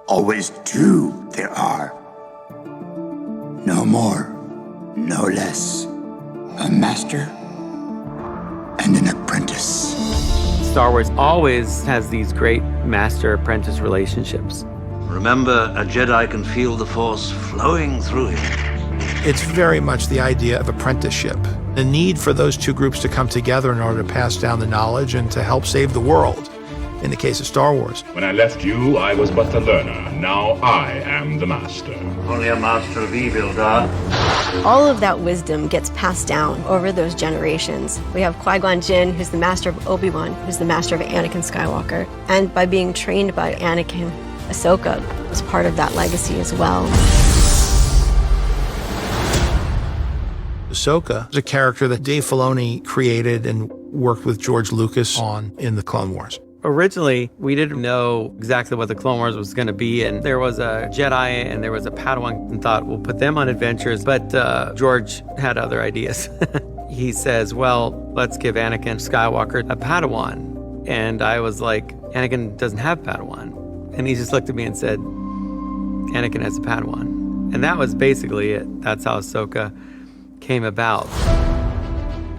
Always two there are. No more, no less. A master and an apprentice. Star Wars always has these great master-apprentice relationships. Remember, a Jedi can feel the Force flowing through him. It's very much the idea of apprenticeship. The need for those two groups to come together in order to pass down the knowledge and to help save the world, in the case of Star Wars. When I left you, I was but a learner. Now I am the master. Only a master of evil, Darth. All of that wisdom gets passed down over those generations. We have Qui-Gon Jinn, who's the master of Obi-Wan, who's the master of Anakin Skywalker. And by being trained by Anakin, Ashoka was part of that legacy as well. Ashoka is a character that Dave Filoni created and worked with George Lucas on in the Clone Wars. Originally, we didn't know exactly what the Clone Wars was going to be, and there was a Jedi and there was a Padawan, and thought, we'll put them on adventures, but George had other ideas. He says, well, let's give Anakin Skywalker a Padawan. And I was like, Anakin doesn't have Padawan. And he just looked at me and said, Anakin has a Padawan. And that was basically it. That's how Ahsoka came about.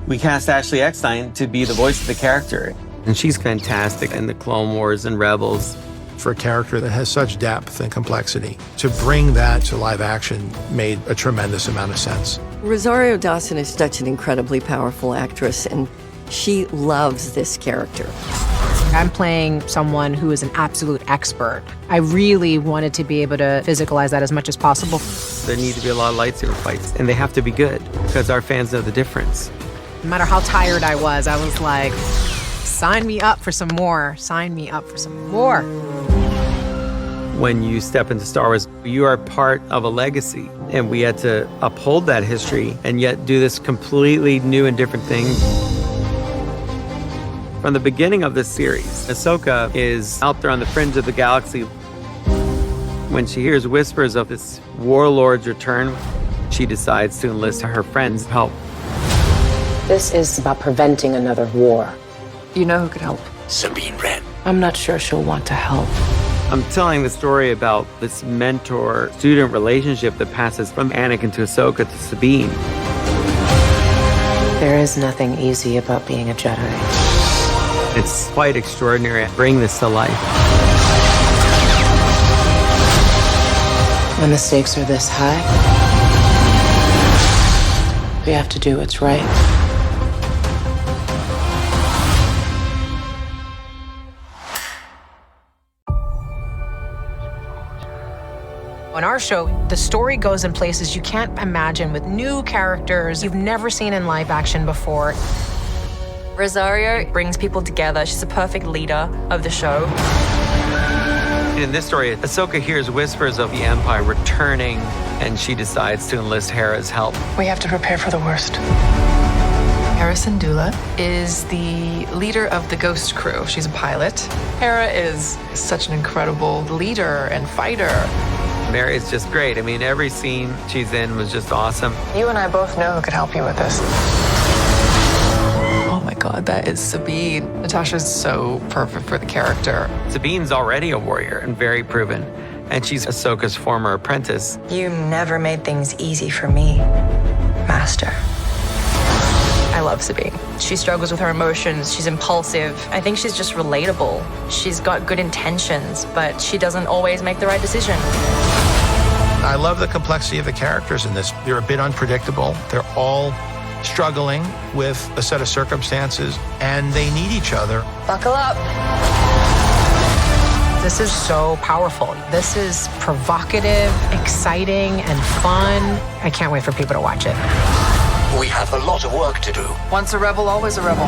We cast Ashley Eckstein to be the voice of the character. And she's fantastic in the Clone Wars and Rebels. For a character that has such depth and complexity, to bring that to live action made a tremendous amount of sense. Rosario Dawson is such an incredibly powerful actress, and she loves this character. I'm playing someone who is an absolute expert. I really wanted to be able to physicalize that as much as possible. There need to be a lot of lightsaber fights, and they have to be good, because our fans know the difference. No matter how tired I was like, sign me up for some more. Sign me up for some more. When you step into Star Wars, you are part of a legacy, and we had to uphold that history and yet do this completely new and different thing. From the beginning of this series, Ahsoka is out there on the fringe of the galaxy. When she hears whispers of this warlord's return, she decides to enlist her friends' help. This is about preventing another war. You know who could help? Sabine Wren. I'm not sure she'll want to help. I'm telling the story about this mentor-student relationship that passes from Anakin to Ahsoka to Sabine. There is nothing easy about being a Jedi. It's quite extraordinary. Bring this to life. When the stakes are this high, we have to do what's right. On our show, the story goes in places you can't imagine, with new characters you've never seen in live action before. Rosario brings people together. She's a perfect leader of the show. In this story, Ahsoka hears whispers of the Empire returning, and she decides to enlist Hera's help. We have to prepare for the worst. Hera Syndulla is the leader of the Ghost Crew. She's a pilot. Hera is such an incredible leader and fighter. Mary's just great. I mean, every scene she's in was just awesome. You and I both know who could help you with this. Oh my God, that is Sabine. Natasha's so perfect for the character. Sabine's already a warrior and very proven, and she's Ahsoka's former apprentice. You never made things easy for me, Master. I love Sabine. She struggles with her emotions. She's impulsive. I think she's just relatable. She's got good intentions, but she doesn't always make the right decision. I love the complexity of the characters in this. They're a bit unpredictable. They're all struggling with a set of circumstances, and they need each other. Buckle up. This is so powerful. This is provocative, exciting, and fun. I can't wait for people to watch it. We have a lot of work to do. Once a rebel, always a rebel.